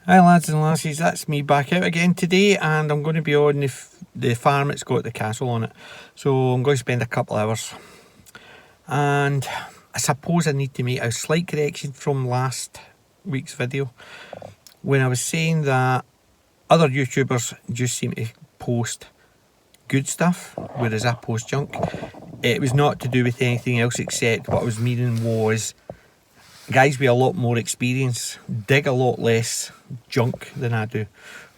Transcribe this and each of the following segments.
Hi lads and lassies, that's me back out again today, and I'm going to be on the farm. It's got the castle on it, so I'm going to spend a couple hours. And I suppose I need to make a slight correction from last week's video when I was saying that other YouTubers just seem to post good stuff, whereas I post junk. It was not to do with anything else, except what I was meaning was guys with a lot more experience dig a lot less junk than I do,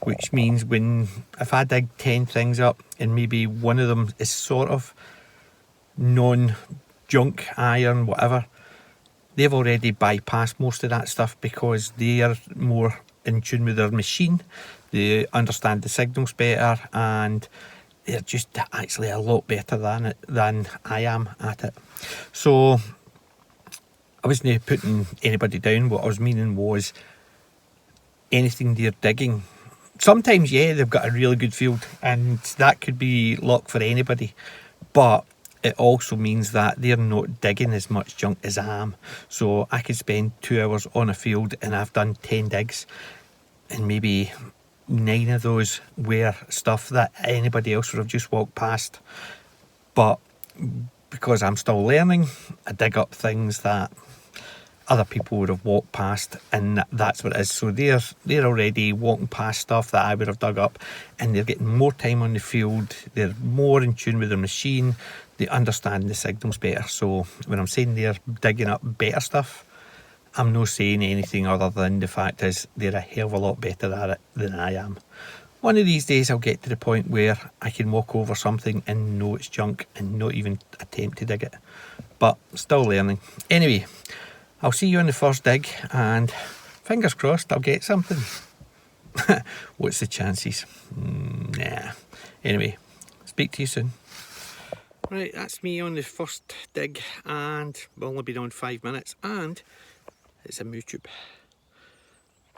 which means if I dig 10 things up and maybe one of them is sort of non-junk, iron, whatever, they've already bypassed most of that stuff because they are more in tune with their machine, they understand the signals better, and they're just actually a lot better than I am at it. So I wasn't putting anybody down. What I was meaning was anything they're digging. Sometimes, yeah, they've got a really good field, and that could be luck for anybody. But it also means that they're not digging as much junk as I am. So I could spend 2 hours on a field and I've done 10 digs, and maybe 9 of those were stuff that anybody else would have just walked past. But because I'm still learning, I dig up things that other people would have walked past, and that's what it is. So they're already walking past stuff that I would have dug up, and they're getting more time on the field, they're more in tune with their machine, they understand the signals better. So when I'm saying they're digging up better stuff, I'm not saying anything other than the fact is they're a hell of a lot better at it than I am. One of these days I'll get to the point where I can walk over something and know it's junk and not even attempt to dig it, but still learning. Anyway, I'll see you on the first dig, and fingers crossed I'll get something. What's the chances? Nah. Anyway, speak to you soon. Right, that's me on the first dig, and we've only been on 5 minutes, and it's a YouTube.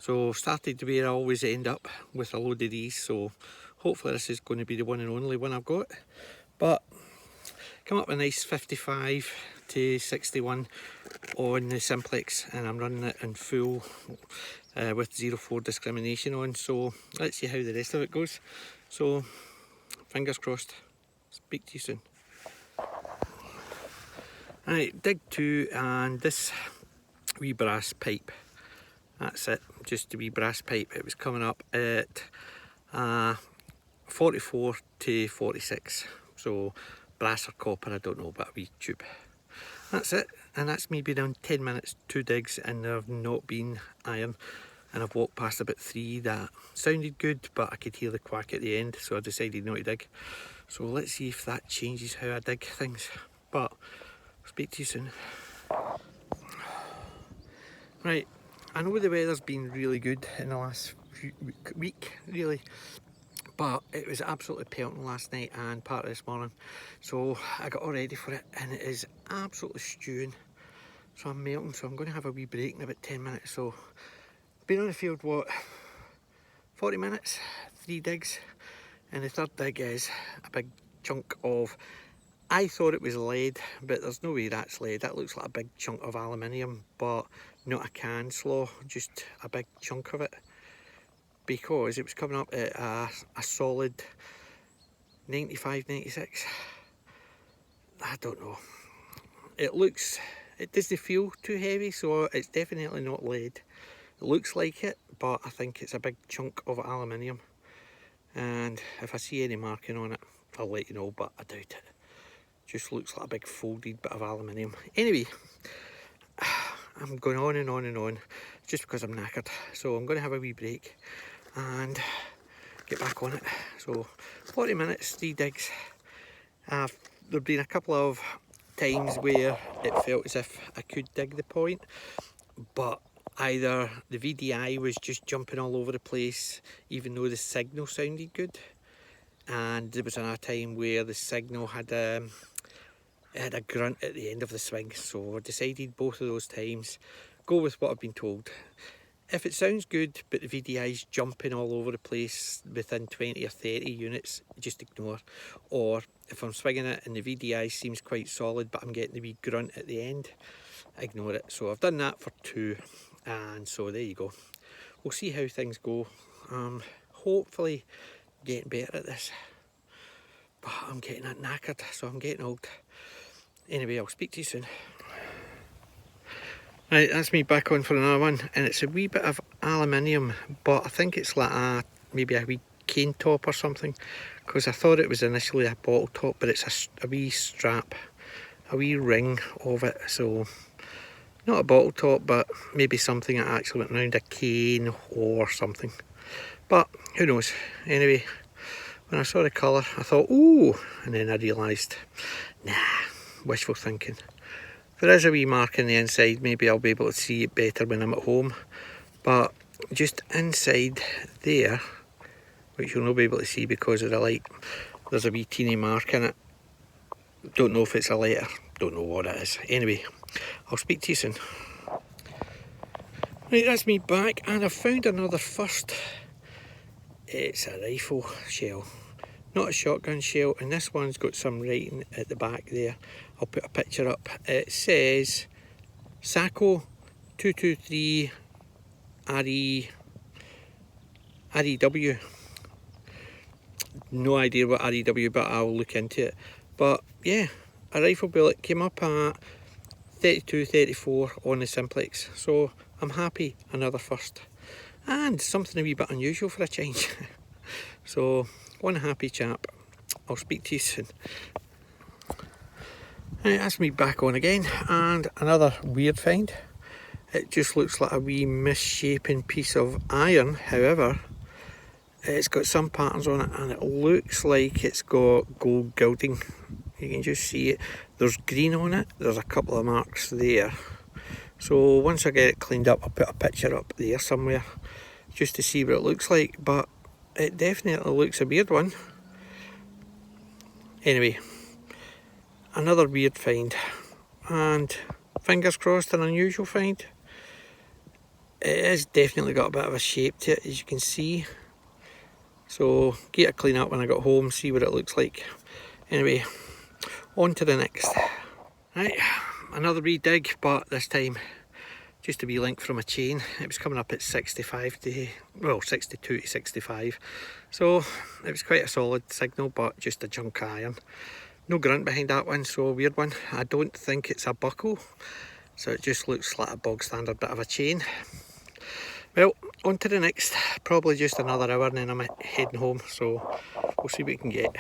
So started where I always end up with a load of these, so hopefully this is going to be the one and only one I've got. But come up with a nice 55 to 61 on the simplex, and I'm running it in full with 0.4 discrimination on. So let's see how the rest of it goes. So fingers crossed. Speak to you soon. Right, dig 2, and this wee brass pipe. That's it, just a wee brass pipe. It was coming up at 44 to 46. So brass or copper, I don't know, but a wee tube. That's it, and that's me been on 10 minutes, 2 digs, and there have not been iron. And I've walked past about 3 that sounded good, but I could hear the quack at the end, so I decided not to dig. So let's see if that changes how I dig things. But I'll speak to you soon. Right, I know the weather's been really good in the last week, really. But it was absolutely pelting last night and part of this morning, so I got all ready for it, and it is absolutely stewing. So I'm melting, so I'm going to have a wee break in about 10 minutes. So been on the field, what, 40 minutes, 3 digs, and the third dig is a big chunk of, I thought it was lead, but there's no way that's lead. That looks like a big chunk of aluminium, but not a can slaw, just a big chunk of it, because it was coming up at a solid 95, 96. I don't know. It doesn't feel too heavy, so it's definitely not lead. It looks like it, but I think it's a big chunk of aluminium. And if I see any marking on it, I'll let you know, but I doubt it. Just looks like a big folded bit of aluminium. Anyway, I'm going on and on and on, just because I'm knackered. So I'm going to have a wee break and get back on it. So 40 minutes, 3 digs. There've been a couple of times where it felt as if I could dig the point, but either the VDI was just jumping all over the place even though the signal sounded good, and there was another time where the signal had a grunt at the end of the swing. So I decided both of those times go with what I've been told. If it sounds good but the VDI's jumping all over the place within 20 or 30 units, just ignore. Or if I'm swinging it and the VDI seems quite solid but I'm getting the wee grunt at the end, ignore it. So I've done that for 2, and so there you go. we'll see how things go. Hopefully getting better at this, but I'm getting knackered, so I'm getting old. Anyway, I'll speak to you soon. Right, that's me back on for another one, and it's a wee bit of aluminium, but I think it's like maybe a wee cane top or something, because I thought it was initially a bottle top, but it's a wee strap, a wee ring of it, so not a bottle top, but maybe something that actually went round a cane or something, but who knows. Anyway, when I saw the colour I thought, ooh, and then I realised, nah, wishful thinking. There is a wee mark in the inside, maybe I'll be able to see it better when I'm at home, but just inside there, which you'll not be able to see because of the light, there's a wee teeny mark in it. Don't know if it's a letter, don't know what it is. Anyway, I'll speak to you soon. Right, that's me back, and I've found another first. It's a rifle shell, not a shotgun shell, and this one's got some writing at the back there. I'll put a picture up. It says SACO 223 REW. No idea what REW, but I'll look into it. But yeah, a rifle bullet came up at 32-34 on the simplex, so I'm happy, another first, and something a wee bit unusual for a change. So one happy chap. I'll speak to you soon. Right, that's me back on again, and another weird find. It just looks like a wee misshapen piece of iron, however it's got some patterns on it, and it looks like it's got gold gilding. You can just see it. There's green on it, there's a couple of marks there. So once I get it cleaned up, I'll put a picture up there somewhere just to see what it looks like, but it definitely looks a weird one. Anyway, another weird find, and fingers crossed an unusual find. It has definitely got a bit of a shape to it, as you can see. So get a clean up when I got home, see what it looks like. Anyway, on to the next. Right, another wee dig, but this time just a wee link from a chain. It was coming up at 62 to 65. So it was quite a solid signal, but just a junk iron. No grunt behind that one, so a weird one. I don't think it's a buckle, so it just looks like a bog standard bit of a chain. Well, on to the next. Probably just another hour and then I'm heading home, so we'll see what we can get.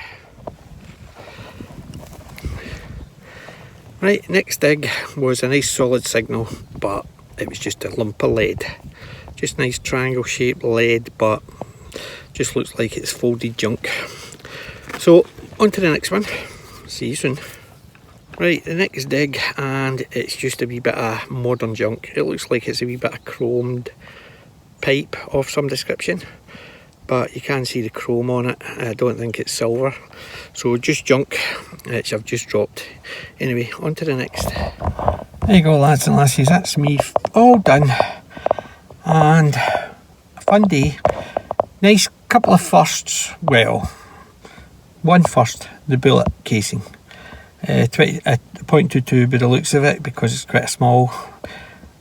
Right, next dig was a nice solid signal, but it was just a lump of lead. Just nice triangle shaped lead, but just looks like it's folded junk. So on to the next one. See you soon. Right, the next dig, and it's just a wee bit of modern junk. It looks like it's a wee bit of chromed pipe of some description, but you can see the chrome on it. I don't think it's silver, so just junk which I've just dropped. Anyway, on to the next. There you go, lads and lassies, that's me all done, and a fun day. Nice couple of firsts. Well, one first, the bullet casing, 0.22 by the looks of it, because it's quite a small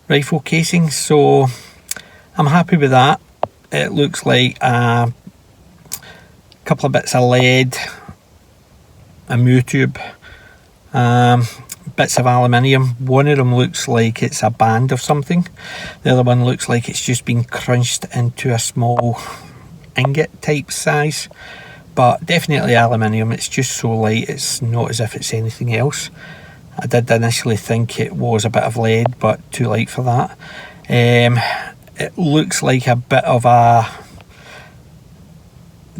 rifle casing, so I'm happy with that. It looks like a couple of bits of lead, a mu tube, bits of aluminium. One of them looks like it's a band of something. The other one looks like it's just been crunched into a small ingot type size, but definitely aluminium. It's just so light, it's not as if it's anything else. I did initially think it was a bit of lead, but too light for that. It looks like a bit of a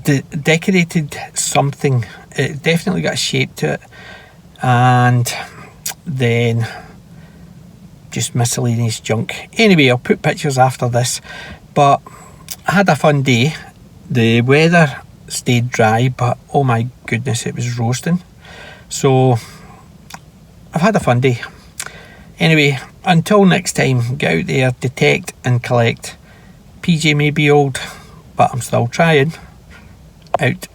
decorated something. It definitely got a shape to it, and then just miscellaneous junk. Anyway, I'll put pictures after this, but I had a fun day. The weather stayed dry, but oh my goodness, it was roasting. So I've had a fun day. Anyway, until next time, get out there, detect and collect. PJ may be old, but I'm still trying. Out.